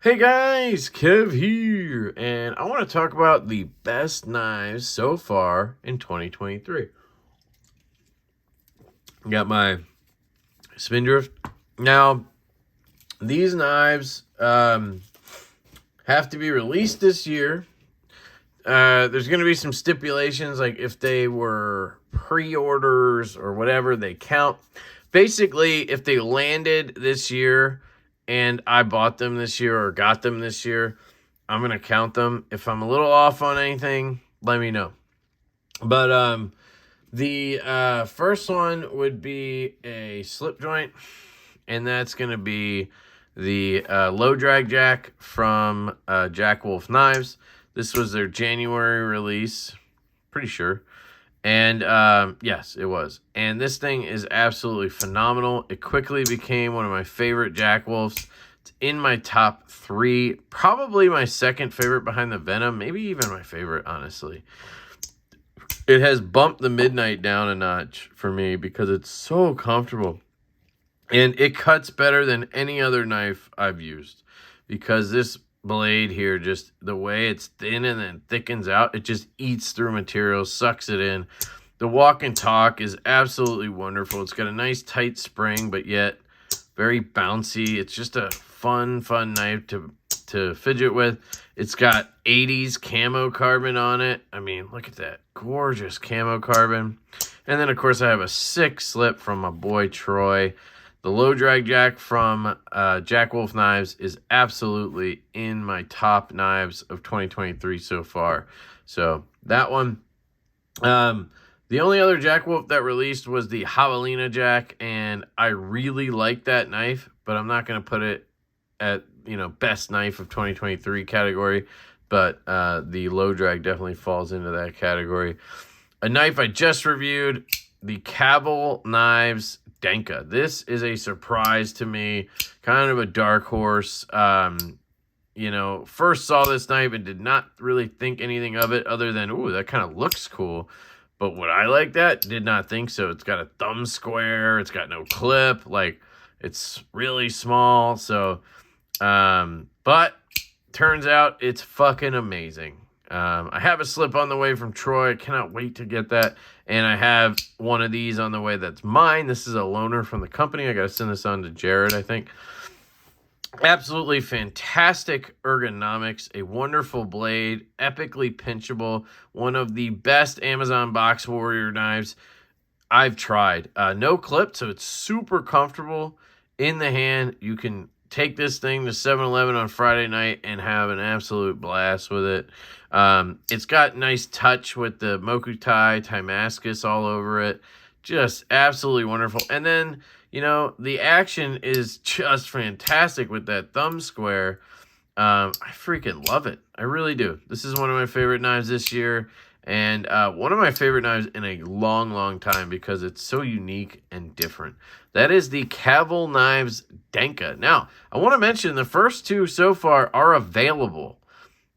Hey guys, Kev here, and I want to talk about the best knives so far in 2023. Got my Spindrift. Now, these knives have to be released this year. There's going to be some stipulations, like if they were pre-orders or whatever, they count. Basically, if they landed this year and I bought them this year or got them this year, I'm going to count them. If I'm a little off on anything, let me know. But the first one would be a slip joint, and that's going to be the low drag jack from Jack Wolf Knives. This was their January release, pretty sure. And yes, it was. And this thing is absolutely phenomenal. It quickly became one of my favorite Jack Wolfs. It's in my top 3, probably my second favorite behind the Venom, maybe even my favorite, honestly. It has bumped the Midnight down a notch for me because it's so comfortable. And it cuts better than any other knife I've used, because this blade here, just the way it's thin and then thickens out, it just eats through material, sucks it in. The walk and talk is absolutely wonderful. It's got a nice tight spring, but yet very bouncy. It's just a fun knife to fidget with. It's got 80s camo carbon on it. I mean, look at that gorgeous camo carbon. And then of course I have a sick slip from my boy Troy. The low drag jack from Jack Wolf Knives is absolutely in my top knives of 2023 so far. So that one. The only other Jack Wolf that released was the Javelina Jack, and I really like that knife, but I'm not going to put it at, best knife of 2023 category. But the low drag definitely falls into that category. A knife I just reviewed, the Cavil Knives Denka. This is a surprise to me, kind of a dark horse. First saw this knife and did not really think anything of it other than, ooh, that kind of looks cool. But would I like that? Did not think so. It's got a thumb square. It's got no clip. Like, it's really small. So, but turns out it's fucking amazing. I have a slip on the way from Troy. I cannot wait to get that. And I have one of these on the way that's mine. This is a loaner from the company. I got to send this on to Jared, I think. Absolutely fantastic ergonomics. A wonderful blade. Epically pinchable. One of the best Amazon Box Warrior knives I've tried. No clip, so it's super comfortable in the hand. You can take this thing to 7-Eleven on Friday night and have an absolute blast with it. It's got nice touch with the Mokutai Timascus all over it. Just absolutely wonderful. And then, the action is just fantastic with that thumb square. I freaking love it. I really do. This is one of my favorite knives this year. And one of my favorite knives in a long time because it's so unique and different. That is the Cavil Knives Denka. Now, I want to mention the first 2 so far are available.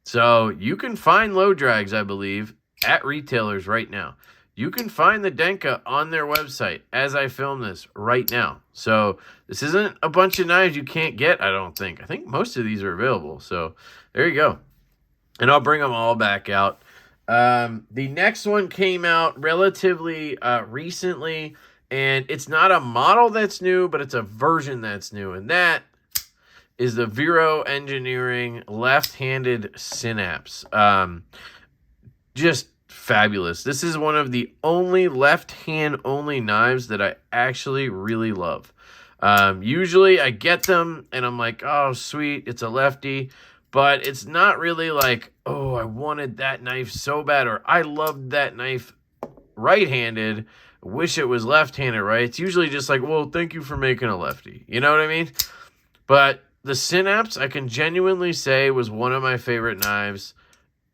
So you can find low drags, I believe, at retailers right now. You can find the Denka on their website as I film this right now. So this isn't a bunch of knives you can't get, I don't think. I think most of these are available. So there you go. And I'll bring them all back out. The next one came out relatively recently, and it's not a model that's new, but it's a version that's new, and that is the Vero Engineering left-handed Synapse. Just fabulous. This is one of the only left-hand only knives that I actually really love. Usually I get them, and I'm like, oh, sweet, it's a lefty. But it's not really like, oh, I wanted that knife so bad, or I loved that knife right-handed, wish it was left-handed, right? It's usually just like, well, thank you for making a lefty. You know what I mean? But the Synapse, I can genuinely say, was one of my favorite knives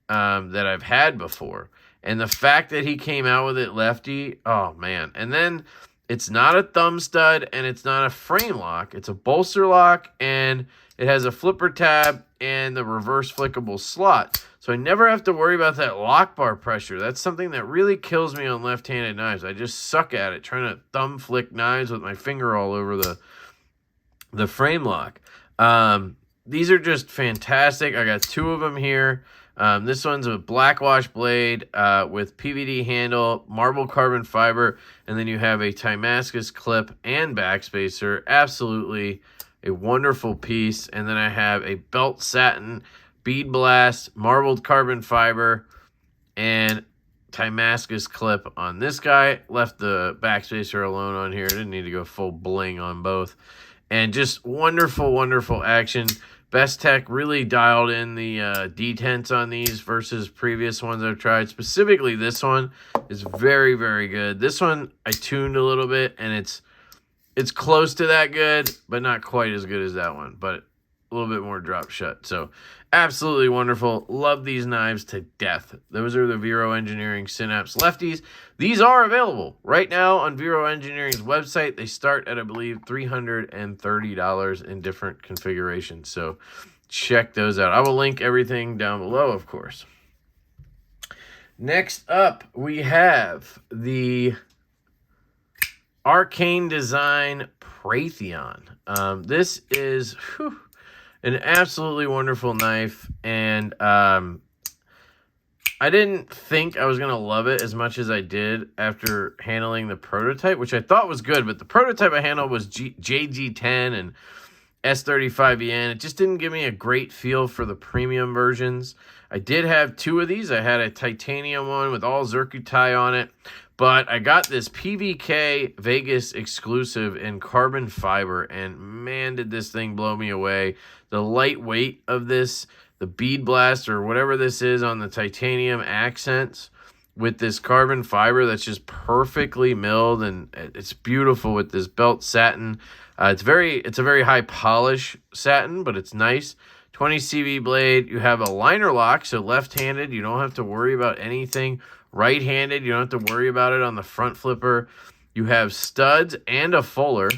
that I've had before. And the fact that he came out with it lefty, oh, man. And then it's not a thumb stud, and it's not a frame lock. It's a bolster lock, and it has a flipper tab and the reverse flickable slot. So I never have to worry about that lock bar pressure. That's something that really kills me on left-handed knives. I just suck at it, trying to thumb flick knives with my finger all over the frame lock. these are just fantastic. I got 2 of them here. This one's a black wash blade with PVD handle, marble carbon fiber, and then you have a Damascus clip and backspacer. Absolutely a wonderful piece. And then I have a belt satin, bead blast, marbled carbon fiber, and Damascus clip on this guy. Left the backspacer alone on here. Didn't need to go full bling on both. And just wonderful, wonderful action. Best Tech really dialed in the detents on these versus previous ones I've tried. Specifically, this one is very, very good. This one I tuned a little bit, and it's close to that good, but not quite as good as that one. But a little bit more drop shut. So absolutely wonderful. Love these knives to death. Those are the Vero Engineering Synapse Lefties. These are available right now on Vero Engineering's website. They start at, I believe, $330 in different configurations. So check those out. I will link everything down below, of course. Next up, we have the Arcane Design Preytheon. This is an absolutely wonderful knife, and I didn't think I was going to love it as much as I did after handling the prototype, which I thought was good, but the prototype I handled was JG10 and S35EN. It just didn't give me a great feel for the premium versions. I did have 2 of these. I had a titanium one with all zircuti on it, but I got this PVK Vegas exclusive in carbon fiber, and man, did this thing blow me away. The lightweight of this, the bead blast or whatever this is on the titanium accents with this carbon fiber that's just perfectly milled, and it's beautiful with this belt satin. It's a very high polish satin, but it's nice. 20 CV blade. You have a liner lock, so left-handed, you don't have to worry about anything. Right-handed, you don't have to worry about it on the front flipper. You have studs and a fuller,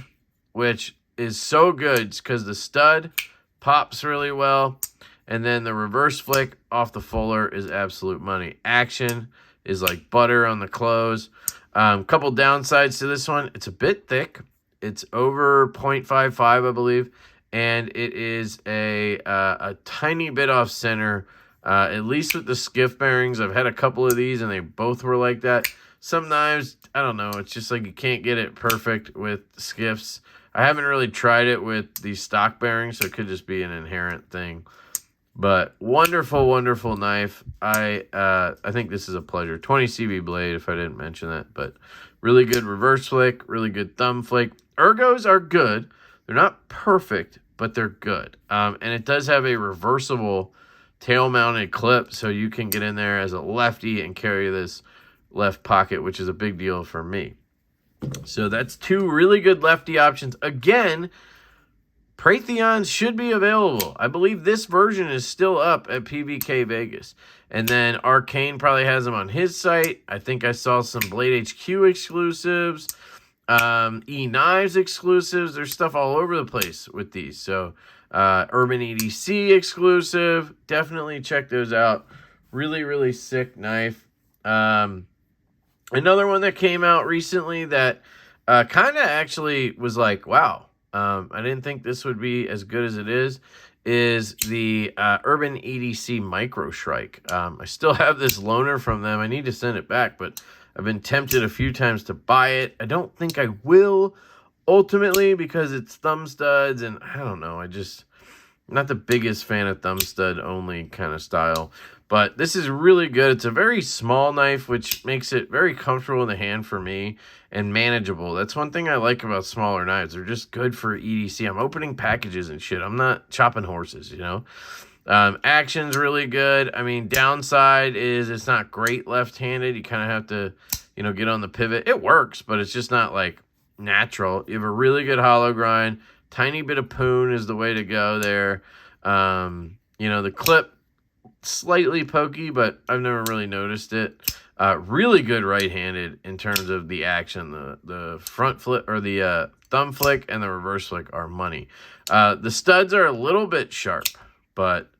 which is so good because the stud pops really well, and then the reverse flick off the fuller is absolute money. Action is like butter on the close. Couple downsides to this one. It's a bit thick. It's over 0.55, I believe, and it is a tiny bit off center. At least with the skiff bearings, I've had a couple of these, and they both were like that. Some knives, I don't know, it's just like you can't get it perfect with skiffs. I haven't really tried it with the stock bearings, so it could just be an inherent thing. But wonderful, wonderful knife. I think this is a pleasure. 20 CV blade, if I didn't mention that. But really good reverse flick, really good thumb flick. Ergos are good. They're not perfect, but they're good. And it does have a reversible tail-mounted clip, so you can get in there as a lefty and carry this left pocket, which is a big deal for me. So that's 2 really good lefty options. Again, Preytheon should be available. I believe this version is still up at PVK Vegas. And then Arcane probably has them on his site. I think I saw some Blade HQ exclusives, E-Knives exclusives. There's stuff all over the place with these. So Urban EDC exclusive. Definitely check those out. Really, really sick knife. Another one that came out recently that kind of actually was like, wow. I didn't think this would be as good as it is the Urban EDC Micro Shrike. I still have this loaner from them. I need to send it back, but I've been tempted a few times to buy it. I don't think I will ultimately because it's thumb studs, and I don't know. I'm not the biggest fan of thumb stud only kind of style. But this is really good. It's a very small knife, which makes it very comfortable in the hand for me and manageable. That's one thing I like about smaller knives. They're just good for EDC. I'm opening packages and shit. I'm not chopping horses, you know. Action's really good. I mean, downside is it's not great left-handed. You kind of have to, you know, get on the pivot. It works, but it's just not, like, natural. You have a really good hollow grind. Tiny bit of poon is the way to go there. You know, the clip, slightly pokey, but I've never really noticed it. Really good right-handed in terms of the action. The front flip or the thumb flick and the reverse flick are money. The studs are a little bit sharp, but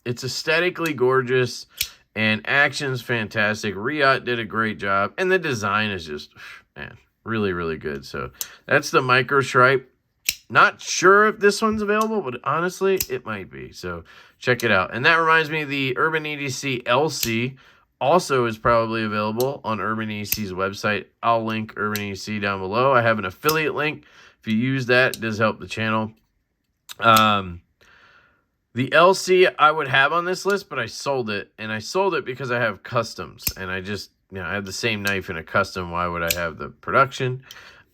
it's aesthetically gorgeous and action's fantastic. Riyat did a great job, and the design is just, man, really, really good. So that's the Micro Shrike. Not sure if this one's available, but honestly, it might be. So check it out. And that reminds me, the Urban EDC LC also is probably available on Urban EDC's website. I'll link Urban EDC down below. I have an affiliate link. If you use that, it does help the channel. The LC I would have on this list, but I sold it. And I sold it because I have customs. And I just, I have the same knife in a custom. Why would I have the production?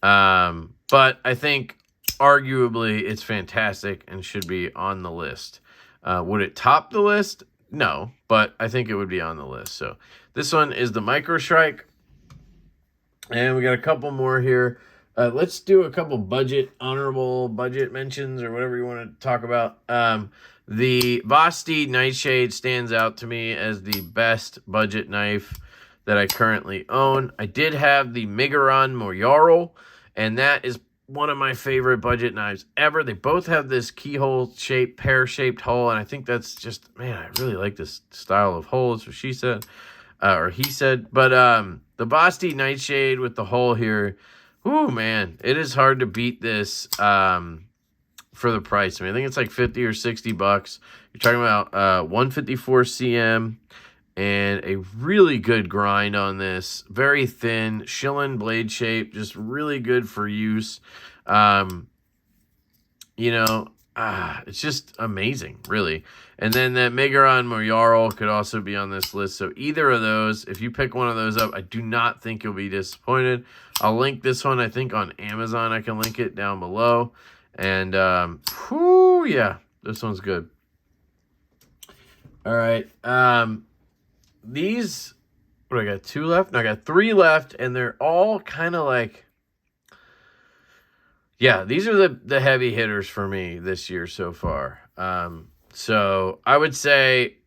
But I think arguably it's fantastic and should be on the list. Would it top the list? No, but I think it would be on the list. So this one is the Micro Strike. And we got a couple more here. Let's do a couple honorable budget mentions or whatever you want to talk about. The Vosteed Nightshade stands out to me as the best budget knife that I currently own. I did have the Migaron Moyarl, and that is one of my favorite budget knives ever. They both have this keyhole shape, pear-shaped hole, and I think that's just, man, I really like this style of hole. That's what she said, or he said. But the Vosteed Nightshade with the hole here, ooh, man, it is hard to beat this for the price. I mean, I think it's like 50 or 60 bucks. You're talking about 154 cm and a really good grind on this. Very thin, shilling blade shape, just really good for use. It's just amazing, really. And then that Migaron Moyarl could also be on this list. So either of those, if you pick one of those up, I do not think you'll be disappointed. I'll link this one, I think, on Amazon. I can link it down below. And, yeah, this one's good. All right. These, what do I got? 2 left? No, I got 3 left, and they're all kind of like, yeah, these are the heavy hitters for me this year so far. So I would say,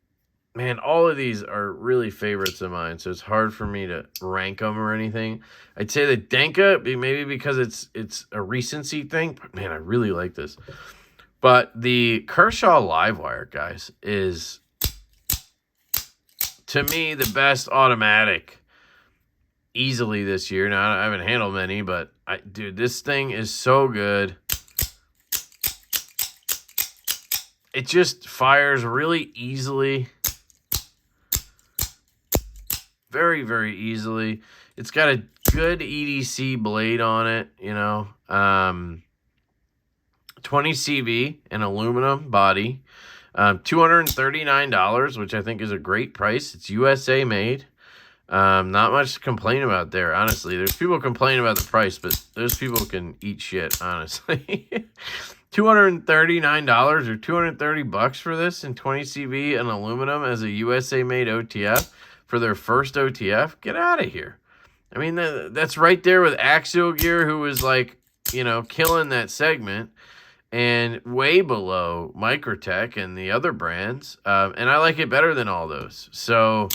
man, all of these are really favorites of mine, so it's hard for me to rank them or anything. I'd say the Denka, maybe because it's a recency thing, but man, I really like this. But the Kershaw Livewire, guys, is, to me, the best automatic easily this year. Now, I haven't handled many, but dude, this thing is so good. It just fires really easily. Very, very easily. It's got a good EDC blade on it, 20 CV and aluminum body. $239, which I think is a great price. It's USA made. Not much to complain about there, honestly. There's people complaining about the price, but those people can eat shit, honestly. $239 or 230 bucks for this in 20 CV and aluminum as a USA made OTF for their first OTF. Get out of here. I mean, that's right there with Axial Gear, who was like, killing that segment, and way below Microtech and the other brands. And I like it better than all those. So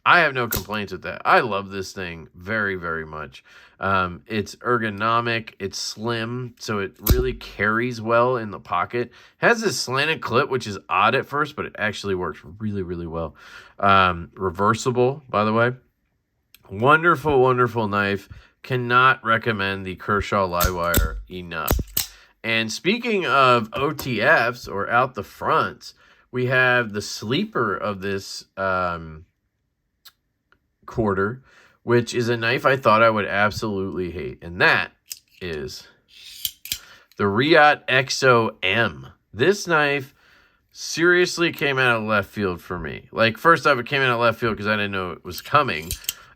I have no complaints with that. I love this thing very, very much. It's ergonomic. It's slim, so it really carries well in the pocket. It has this slanted clip, which is odd at first, but it actually works really, really well. Reversible, by the way. Wonderful, wonderful knife. Cannot recommend the Kershaw Livewire enough. And speaking of OTFs, or out the fronts, we have the sleeper of this quarter, which is a knife I thought I would absolutely hate. And that is the Reate Exo-M. This knife seriously came out of left field for me. Like, first off, it came out of left field because I didn't know it was coming.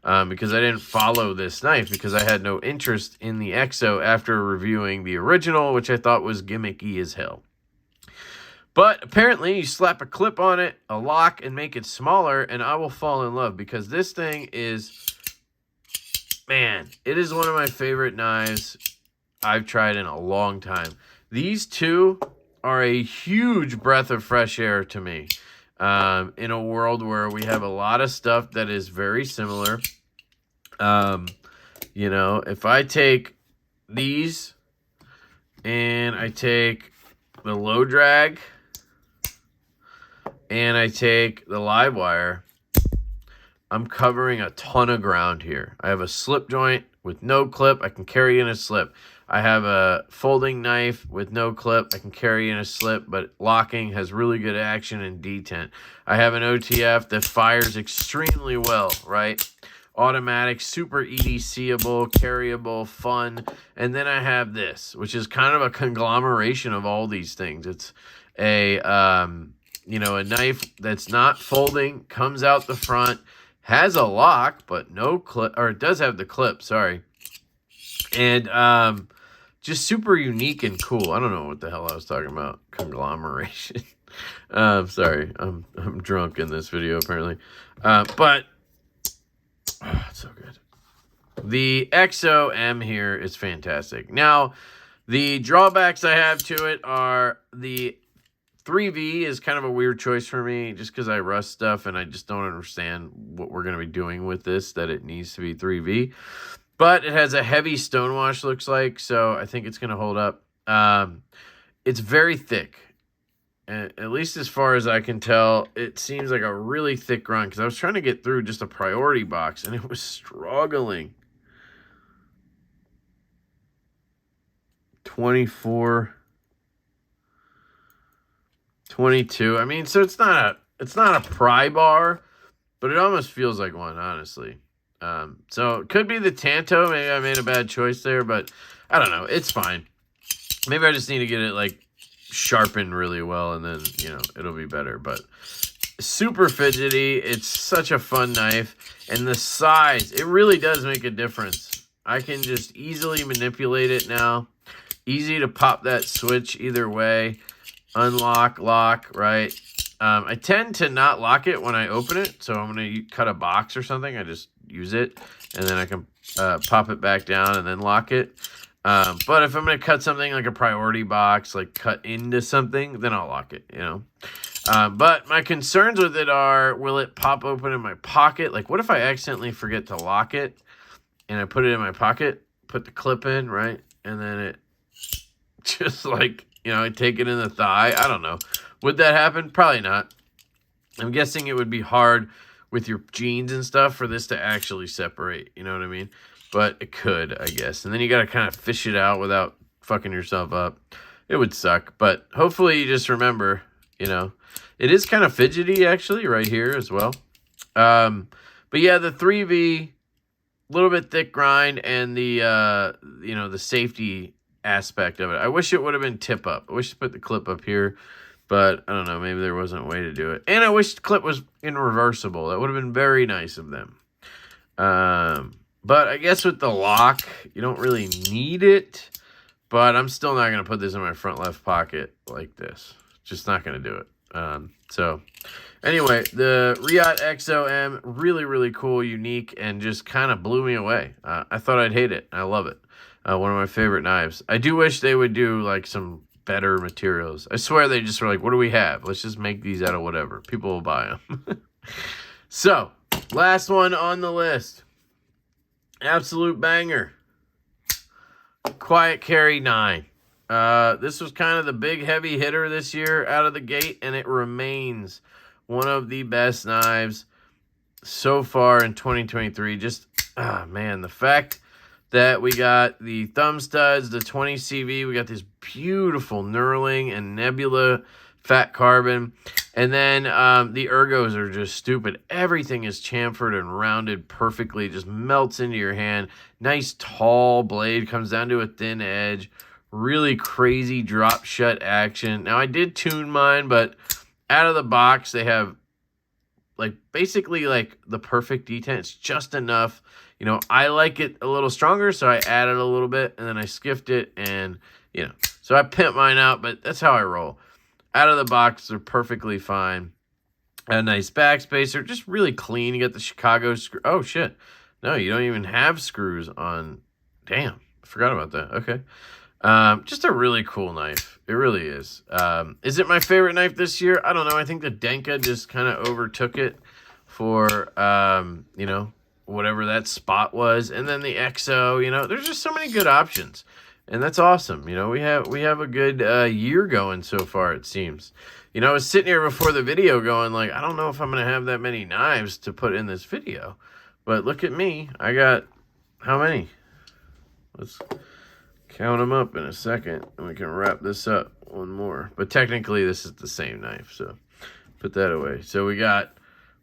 Because I didn't follow this knife because I had no interest in the Exo after reviewing the original, which I thought was gimmicky as hell. But apparently you slap a clip on it, a lock, and make it smaller, and I will fall in love because this thing is, man, it is one of my favorite knives I've tried in a long time. These two are a huge breath of fresh air to me. In a world where we have a lot of stuff that is very similar. If I take these and I take the low drag and I take the Livewire, I'm covering a ton of ground here. I have a slip joint with no clip. I can carry in a slip. I have a folding knife with no clip. I can carry in a slip, but locking has really good action and detent. I have an OTF that fires extremely well, right? Automatic, super EDCable, carryable, fun. And then I have this, which is kind of a conglomeration of all these things. It's a, you know, a knife that's not folding, comes out the front, has a lock, but no clip, or it does have the clip, sorry. And just super unique and cool. I don't know what the hell I was talking about. Conglomeration. Sorry, I'm drunk in this video apparently. But oh, it's so good. The Exo-M here is fantastic. Now, the drawbacks I have to it are the 3V is kind of a weird choice for me just because I rust stuff and I just don't understand what we're going to be doing with this, that it needs to be 3V. But it has a heavy stonewash, looks like, so I think it's going to hold up. It's very thick. At least as far as I can tell, it seems like a really thick run because I was trying to get through just a priority box and it was struggling. 24, 22. I mean, so it's not a pry bar, but it almost feels like one, honestly. So it could be the Tanto. Maybe I made a bad choice there, but I don't know. It's fine. Maybe I just need to get it like sharpened really well and then, you know, it'll be better. But super fidgety. It's such a fun knife. And the size, it really does make a difference. I can just easily manipulate it now. Easy to pop that switch either way. Unlock, lock, right? I tend to not lock it when I open it. So I'm going to cut a box or something. I just use it. And then I can pop it back down and then lock it. But if I'm going to cut something like a priority box, like cut into something, then I'll lock it, you know. But my concerns with it are, will it pop open in my pocket? Like, what if I accidentally forget to lock it and I put it in my pocket, put the clip in, right? And then it just like, you know, I take it in the thigh. I don't know. Would that happen? Probably not. I'm guessing it would be hard with your jeans and stuff for this to actually separate. You know what I mean? But it could, I guess. And then you got to kind of fish it out without fucking yourself up. It would suck. But hopefully you just remember, you know, it is kind of fidgety actually right here as well. But yeah, the 3V, a little bit thick grind, and the, you know, the safety aspect of it. I wish it would have been tip up. I wish I put the clip up here, but I don't know. Maybe there wasn't a way to do it. And I wish the clip was in reversible. That would have been very nice of them. But I guess with the lock, you don't really need it. But I'm still not going to put this in my front left pocket like this. Just not going to do it. So anyway, the Riyate Exo-M, really, really cool, unique, and just kind of blew me away. I thought I'd hate it. I love it. One of my favorite knives. I do wish they would do like some better materials. I swear they just were like, what do we have? Let's just make these out of whatever. People will buy them. So, last one on the list. Absolute banger. Quiet Carry 9. This was kind of the big heavy hitter this year out of the gate, and it remains one of the best knives so far in 2023. Just, man, the fact that we got the thumb studs, the 20 CV, we got this beautiful knurling and nebula fat carbon, and then the ergos are just stupid. Everything is chamfered and rounded perfectly, just melts into your hand. Nice tall blade, comes down to a thin edge. Really crazy drop shut action. Now I did tune mine, but out of the box they have like basically like the perfect detent. It's just enough. You know, I like it a little stronger, so I added a little bit, and then I skiffed it, and, you know. So I pimped mine out, but that's how I roll. Out of the box, they're perfectly fine. A nice backspacer, just really clean. You got the Chicago screw. Oh, shit. No, you don't even have screws on. Damn, I forgot about that. Okay. Just a really cool knife. It really is. Is it my favorite knife this year? I don't know. I think the Denka just kind of overtook it for, you know, whatever that spot was. And then the Exo, you know, there's just so many good options. And that's awesome. You know, we have a good year going so far, it seems. You know, I was sitting here before the video going like, I don't know if I'm going to have that many knives to put in this video. But look at me. I got, how many? Let's count them up in a second, and we can wrap this up one more. But technically, this is the same knife, so put that away. So we got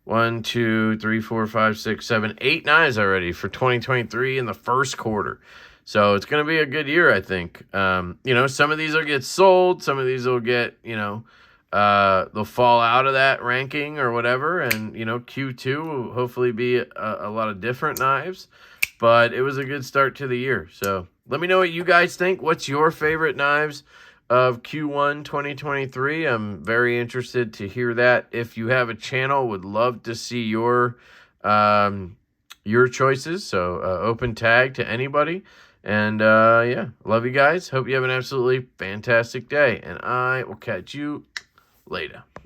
1, 2, 3, 4, 5, 6, 7, 8 knives already for 2023 in the first quarter. So it's going to be a good year, I think. You know, some of these will get sold. Some of these will get, you know, they'll fall out of that ranking or whatever. And, you know, Q2 will hopefully be a lot of different knives. But it was a good start to the year. So let me know what you guys think. What's your favorite knives of Q1 2023? I'm very interested to hear that. If you have a channel, would love to see your choices. So open tag to anybody. And yeah, love you guys. Hope you have an absolutely fantastic day. And I will catch you later.